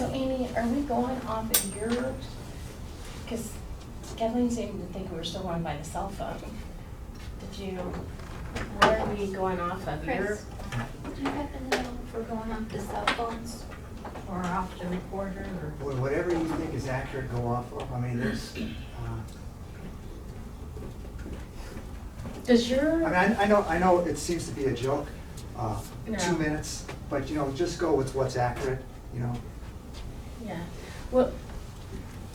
So Amy, are we going off of your, because Kathleen seemed to think we were still going by the cell phone. Did you, what are we going off of? Your? Chris, do you happen to know if we're going off the cell phones or off the recorder or? Well, whatever you think is accurate, go off of. I mean, there's, Does your? I mean, I know it seems to be a joke, No. 2 minutes, but you know, just go with what's accurate, you know. Yeah. Well,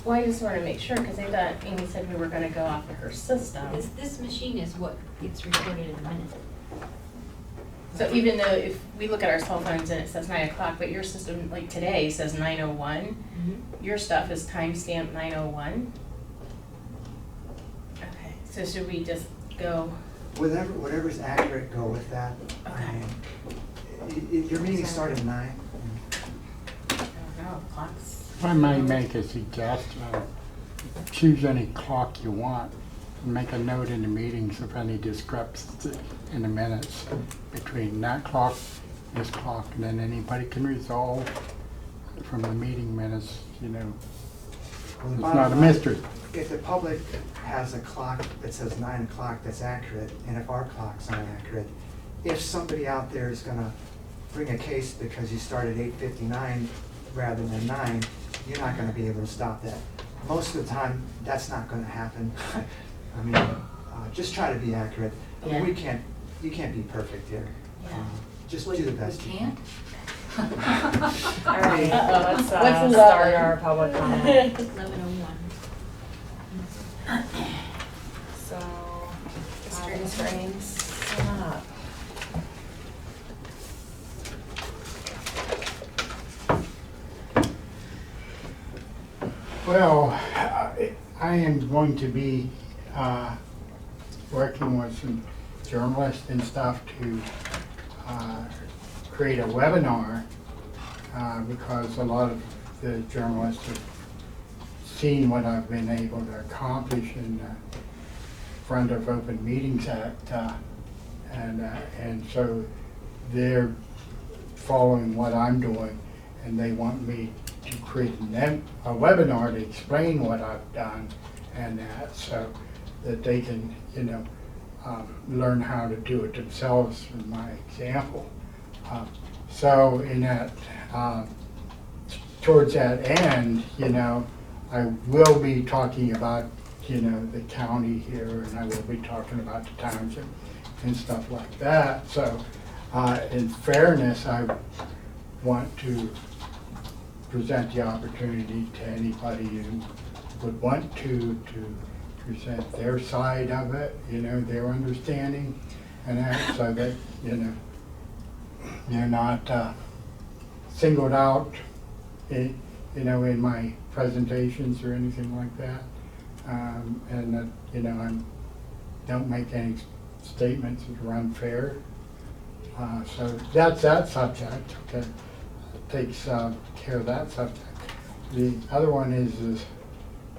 I just want to make sure, because I thought Amy said we were going to go off of her system. This machine is what gets recorded in a minute. So even though if we look at our cell phones and it says 9 o'clock, but your system, like today, says 9:01, your stuff is timestamped 9:01? Okay, so should we just go? Whatever's accurate, go with that. Okay. Your meeting started at 9. I don't know, clocks. If I may make a suggestion, choose any clock you want. And make a note in the meetings of any discrepancy in the minutes between that clock, this clock, and then anybody can resolve from the meeting minutes, you know. Well, the It's bottom not a line, mystery. If the public has a clock that says 9 o'clock that's accurate, and if our clock's not accurate, if somebody out there is gonna bring a case because you started 8:59 rather than 9, you're not gonna be able to stop that. Most of the time, that's not gonna happen. I mean, just try to be accurate. I mean, Yeah. you can't be perfect here. Yeah. Just do the best you can. All right, let's What's start 11? our public comment. 11:01. So, Strings, frames. come on up. Well, I am going to be working with some journalists and stuff to create a webinar because a lot of the journalists have seen what I've been able to accomplish in front of Open Meetings Act, and so they're following what I'm doing, and they want me to create a webinar to explain what I've done and that, so that they can, you know, learn how to do it themselves from my example. So in that, towards that end, you know, I will be talking about, you know, the county here, and I will be talking about the township and stuff like that. So in fairness, I want to present the opportunity to anybody who would want to present their side of it, you know, their understanding, and that, so that, you know, they're not singled out, you know, in my presentations or anything like that, and that, you know, I don't make any statements that are unfair. So that's that subject. Okay. Takes care of that subject. The other one is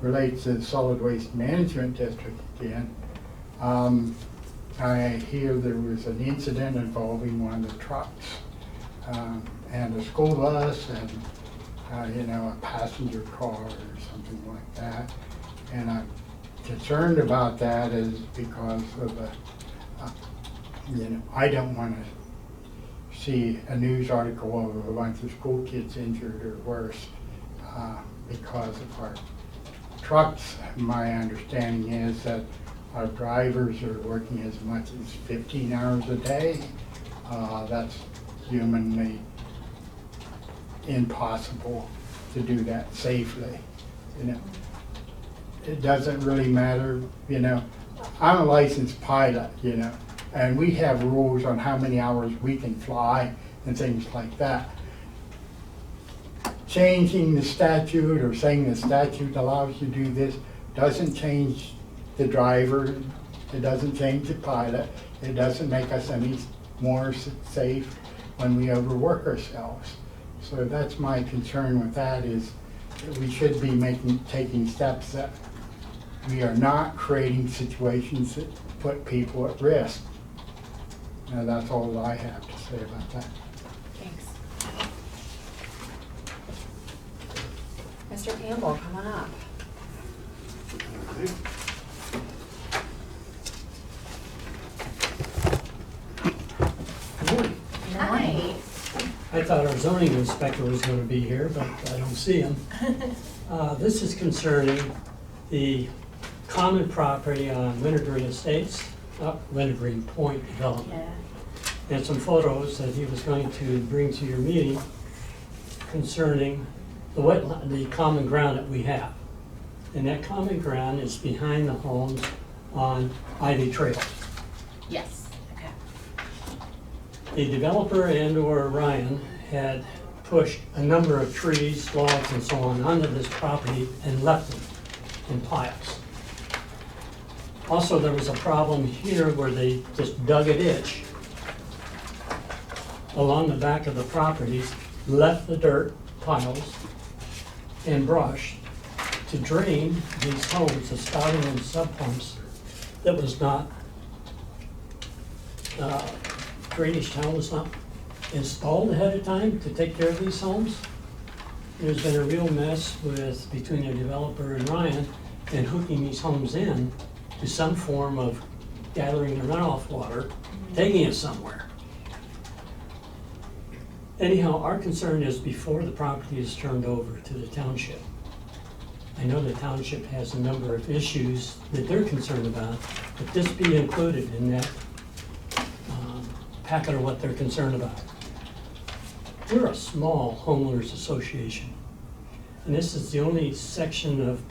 relates to the solid waste management district again. I hear there was an incident involving one of the trucks and a school bus and you know, a passenger car or something like that. And I'm concerned about that is because of you know, I don't want to see a news article of a bunch of school kids injured or worse because of our trucks. My understanding is that our drivers are working as much as 15 hours a day. That's humanly impossible to do that safely. You know, it doesn't really matter. You know, I'm a licensed pilot. You know, and we have rules on how many hours we can fly and things like that. Changing the statute or saying the statute allows you to do this doesn't change the driver, it doesn't change the pilot, it doesn't make us any more safe when we overwork ourselves. So that's my concern with that, is that we should be taking steps that we are not creating situations that put people at risk. Now, that's all I have to say about that. Thanks. Mr. Campbell, come on up. Hi. I thought our zoning inspector was gonna be here, but I don't see him. This is concerning the common property on Wintergreen Estates, up Wintergreen Point Development. Yeah. And some photos that he was going to bring to your meeting concerning the wetland, the common ground that we have. And that common ground is behind the homes on Ivy Trail. Yes, okay. The developer and/or Ryan had pushed a number of trees, logs, and so on onto this property and left them in piles. Also, there was a problem here where they just dug a ditch along the back of the properties, left the dirt piles and brush to drain these homes, the spouting and sub pumps that was not, drainage tile was not installed ahead of time to take care of these homes. There's been a real mess between the developer and Ryan in hooking these homes in to some form of gathering the runoff water, taking it somewhere. Anyhow, our concern is before the property is turned over to the township. I know the township has a number of issues that they're concerned about, but this be included in that packet of what they're concerned about. We're a small homeowners association, and this is the only section of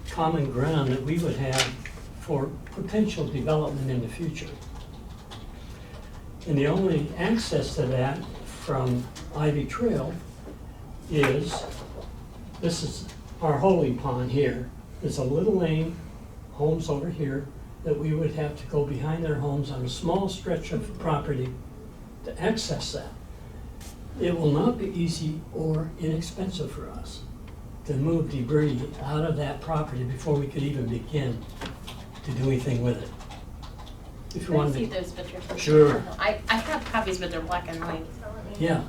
common ground that we would have for potential development in the future. And the only access to that from Ivy Trail is, this is our holding pond here. There's a little lane, homes over here, that we would have to go behind their homes on a small stretch of property to access that. It will not be easy or inexpensive for us to move debris out of that property before we could even begin to do anything with it. If you Can I want see to. those pictures? Sure. I have copies, but they're black and white. Yeah.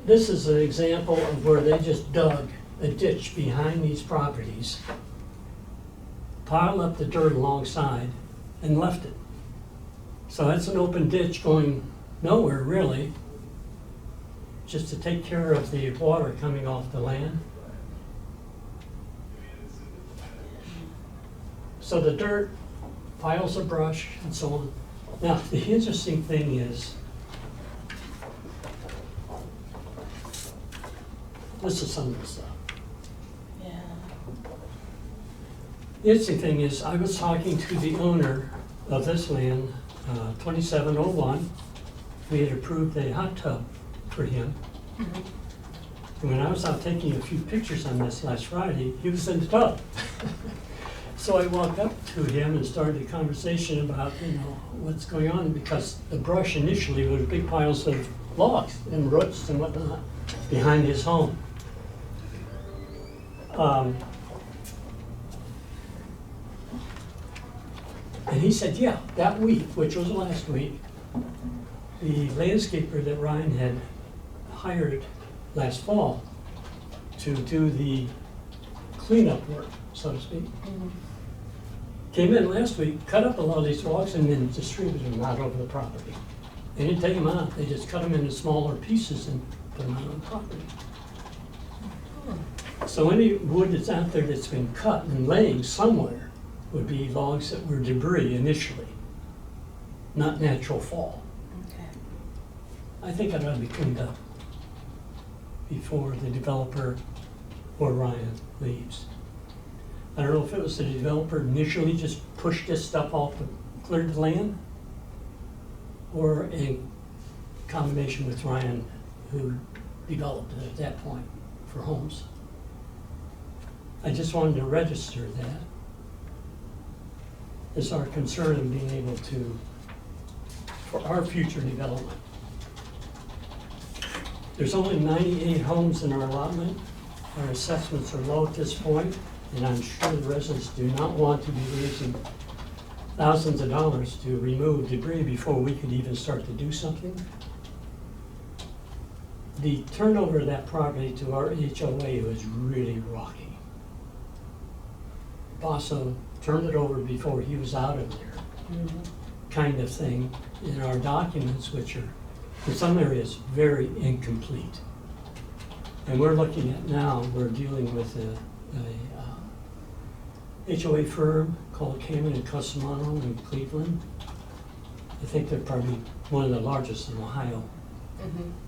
This is an example of where they just dug a ditch behind these properties, piled up the dirt alongside, and left it. So that's an open ditch going nowhere really, just to take care of the water coming off the land. So the dirt, piles of brush, and so on. Now, the interesting thing is, this is some of the stuff. Yeah. The interesting thing is, I was talking to the owner of this land, 2701. We had approved a hot tub for him. And when I was out taking a few pictures on this last Friday, he was in the tub. So I walked up to him and started a conversation about, what's going on, because the brush initially was big piles of logs and roots and whatnot behind his home. And he said, yeah, that week, which was last week, the landscaper that Ryan had hired last fall to do the cleanup work, so to speak, came in last week, cut up a lot of these logs and then distributed them out over the property. They didn't take them out, they just cut them into smaller pieces and put them out on the property. So any wood that's out there that's been cut and laying somewhere would be logs that were debris initially, not natural fall. Okay. I think it ought to be cleaned up before the developer or Ryan leaves. I don't know if it was the developer initially just pushed this stuff off the cleared land, or a combination with Ryan who developed it at that point for homes. I just wanted to register that as our concern in being able to, for our future development. There's only 98 homes in our allotment. Our assessments are low at this point, and I'm sure the residents do not want to be losing thousands of dollars to remove debris before we could even start to do something. the turnover of that property to our HOA was really rocky. Basso turned it over before he was out of there, kind of thing, in our documents, which are, in some areas, very incomplete. And we're looking at now, we're dealing with a HOA firm called Kamen and Cusimano in Cleveland. I think they're probably one of the largest in Ohio,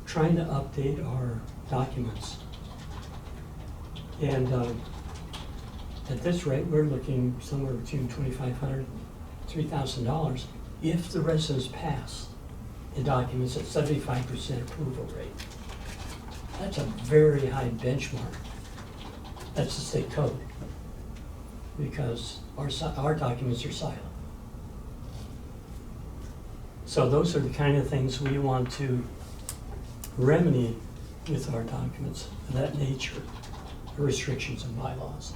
trying to update our documents. And at this rate, we're looking somewhere between $2,500, $3,000 if the residents pass the documents at 75% approval rate. That's a very high benchmark. That's the state code, because our documents are silent. So those are the kind of things we want to remedy with our documents of that nature, restrictions and bylaws.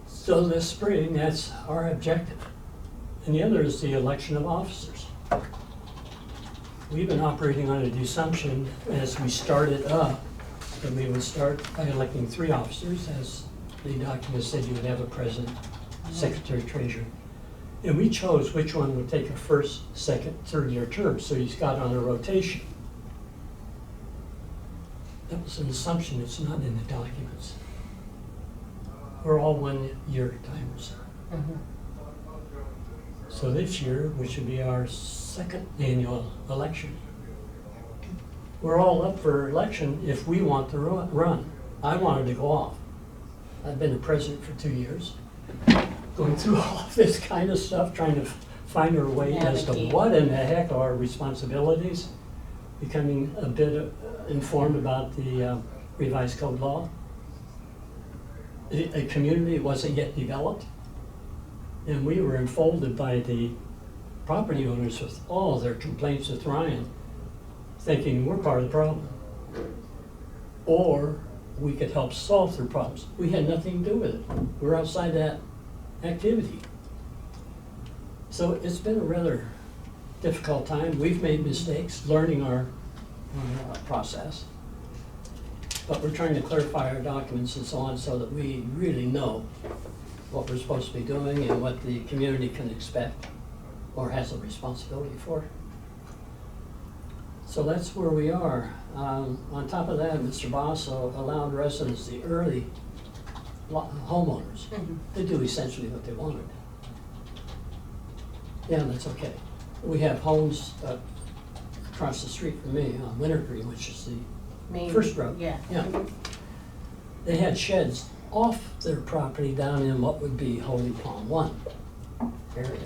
So this spring, that's our objective. And the other is the election of officers. We've been operating under the assumption, as we started up, that we would start by electing 3 officers, as the document said you would have a president, secretary, treasurer. And we chose which one would take a first, second, third-year term, so he's got on a rotation. That was an assumption that's not in the documents. We're all 1-year timers. So this year, which would be our 2nd annual election, we're all up for election if we want to run. I wanted to go off. I've been the president for 2 years, going through all of this kind of stuff, trying to find our way as to Navigate. what in the heck are our responsibilities, becoming a bit informed about the revised code law. A community wasn't yet developed, and we were enfolded by the property owners with all their complaints with Ryan, thinking we're part of the problem. Or we could help solve their problems. We had nothing to do with it. We're outside that activity. So it's been a rather difficult time. We've made mistakes learning our process. But we're trying to clarify our documents and so on so that we really know what we're supposed to be doing and what the community can expect or has a responsibility for. So that's where we are. On top of that, Mr. Basso allowed residents, the early homeowners, to do essentially what they wanted. Yeah, that's okay. We have homes across the street from me on Winter Green, which is the first road. Yeah. They had sheds off their property down in what would be Holy Pond 1 area.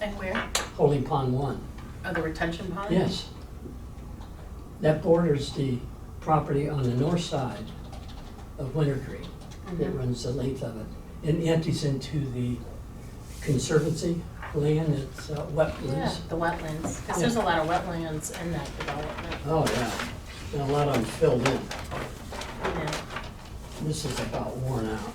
And where? Holy Pond 1. Oh, the retention pond? Yes. That borders the property on the north side of Winter Green. It runs the length of it and empties into the conservancy land, it's wetlands. Yeah, the wetlands, because there's a lot of wetlands in that development. Oh, yeah. And a lot of them filled in. Yeah. This is about worn out.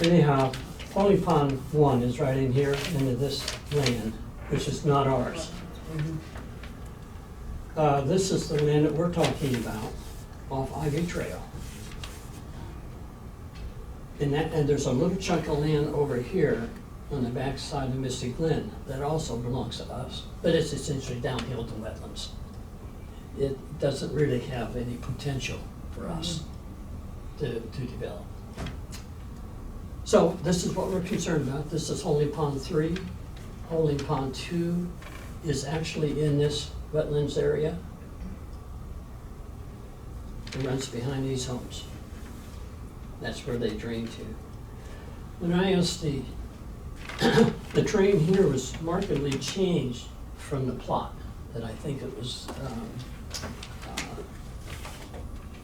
Anyhow, Holy Pond 1 is right in here into this land, which is not ours. This is the land that we're talking about off Ivy Trail. And there's a little chunk of land over here on the back side of Misty Glen that also belongs to us, but it's essentially downhill to wetlands. It doesn't really have any potential for us to develop. So this is what we're concerned about. This is Holy Pond 3. Holy Pond 2 is actually in this wetlands area. It runs behind these homes. That's where they drain to. When I asked the terrain here was markedly changed from the plot that I think it was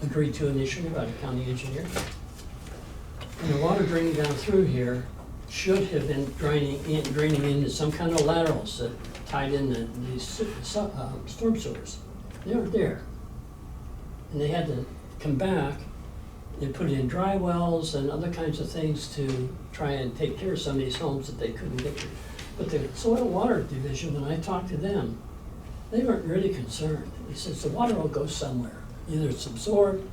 agreed to initially by the county engineer. And the water draining down through here should have been draining into some kind of laterals that tied in the storm sewers. They weren't there. And they had to come back They put in dry wells and other kinds of things to try and take care of some of these homes that they couldn't get to. But the soil water division, when I talked to them, they weren't really concerned. He says the water will go somewhere. Either it's absorbed,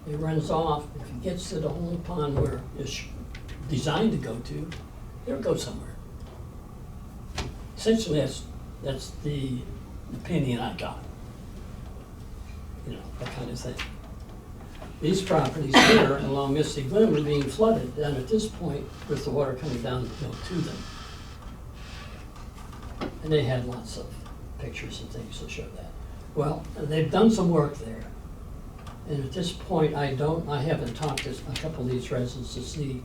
it runs off. If it gets to the holy pond where it's designed to go to, it'll go somewhere. Essentially, that's the opinion I got. You know, that kind of thing. These properties here along Misty Glen were being flooded, and at this point, with the water coming down, you know, to them. And they had lots of pictures and things to show that. Well, they've done some work there. And at this point, I haven't talked to a couple of these residents to see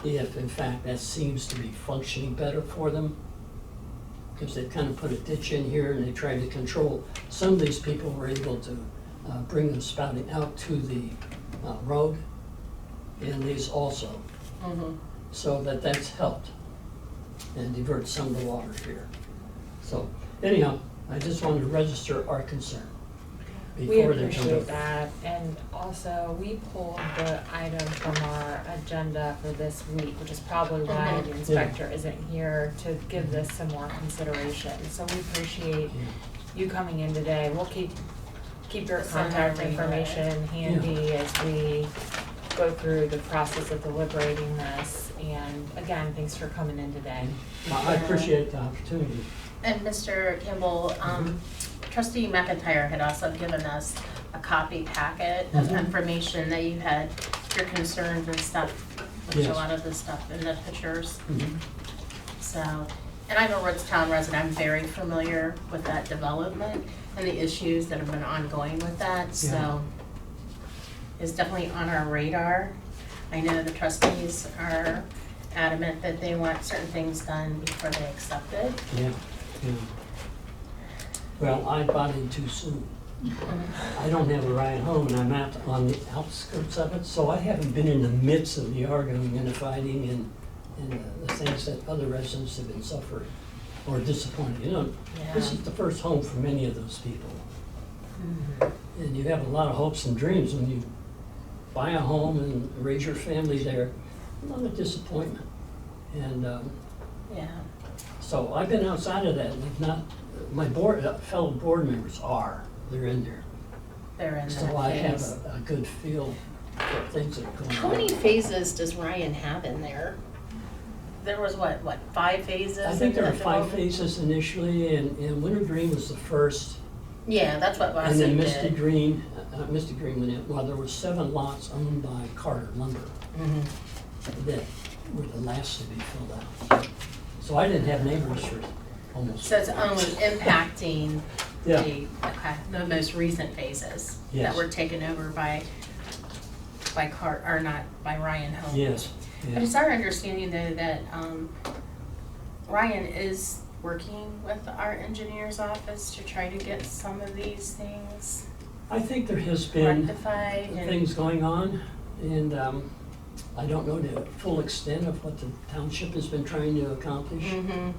if in fact that seems to be functioning better for them. Because they've kind of put a ditch in here and they tried to control. Some of these people were able to bring them spouting out to the road, and these also. So that's helped and divert some of the water here. So anyhow, I just wanted to register our concern We before they come appreciate up. that, and also, we pulled the item from our agenda for this week, which is probably why the inspector isn't here to give this some more consideration. So we appreciate you coming in today. We'll keep your contact information handy as we go through the process of deliberating this. And again, thanks for coming in today. I appreciate the opportunity. And Mr. Kimball, Trustee McIntyre had also given us a copy packet of information that you had, your concerns and stuff, which a Yes. lot of the stuff in the pictures. Mhm. So, and I'm a Rootstown resident, I'm very familiar with that development and the issues that have been ongoing with that, so it's definitely on our radar. I know the trustees are adamant that they want certain things done before they accept it. Yeah. Well, I bought in too soon. I don't have a right home, and I'm out on the outskirts of it, so I haven't been in the midst of the arguing and the fighting and the things that other residents have been suffering or disappointed. You know, this is the first home for many of those people. And you have a lot of hopes and dreams when you buy a home and raise your family there. A lot of disappointment. And so I've been outside of that, and not, my fellow board members they're in there. They're in that So I have phase. a good feel for things that are going on. How many phases does Ryan have in there? There was what, 5 phases? I think there in were that 5 development? phases initially, and Wintergreen was the first. Yeah, that's what And Wesley then did. Misty Green went in. Well, there were 7 lots owned by Carter Lumber that were the last to be filled out. So I didn't have neighbors for almost. So it's only impacting Yeah. the most recent phases Yes. that were taken over by Ryan Home. Yes. But it's our understanding though that Ryan is working with our engineer's office to try to get some of these things I think there has been rectified and. things going on, and I don't know the full extent of what the township has been trying to accomplish. Mhm.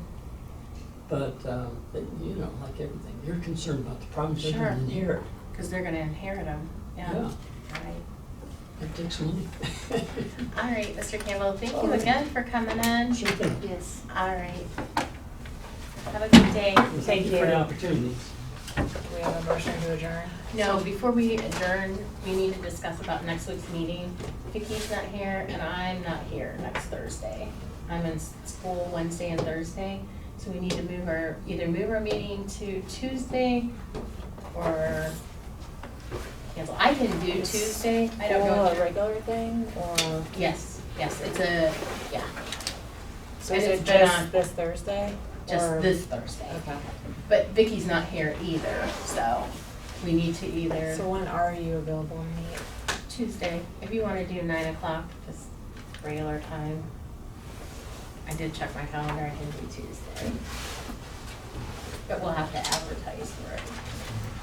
But, you know, like everything, you're concerned about the problems they're Sure. going to inherit. Cause they're gonna inherit them, yeah. Yeah. Right. It takes money. All right, Mr. Campbell, thank you again for coming in. Sure thing. Yes. All right. Have a good day. Well, Thank you for the you. opportunity. Do we have a motion to adjourn? No, before we adjourn, we need to discuss about next week's meeting. Vicky's not here and I'm not here next Thursday. I'm in school Wednesday and Thursday, so we need to either move our meeting to Tuesday or cancel. I can do Tuesday, I don't know. A regular thing, or? Yes, it's So And is it's it been just on- this Thursday? just or- this Thursday. Okay. But Vicky's not here either, so we need to either. So when are you available to meet? Tuesday, if you wanna do 9 o'clock, just regular time. I did check my calendar, I can do Tuesday. But we'll have to advertise for it.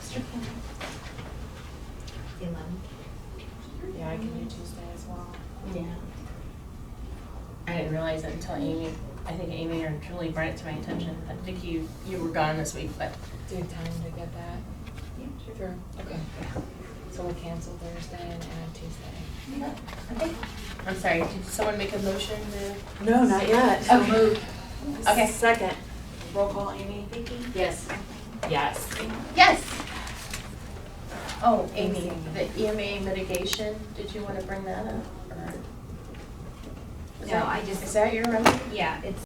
Mr. Campbell? The 11th. Yeah, I can do Tuesday as well. Yeah. I didn't realize it until I think Amy or Julie brought it to my attention, that Vicki, you were gone this week, but Do you have time to get that through? Okay. So we'll cancel Thursday and add Tuesday. Okay. I'm sorry, did someone make a motion to? No, not yet. So moved. Okay. Second. Roll call, Amy? Vicky? Yes. Yes. Yes. Oh, Amy, the EMA mitigation, did you want to bring that up? Or- No, I just. Is that your remedy? Yeah, it's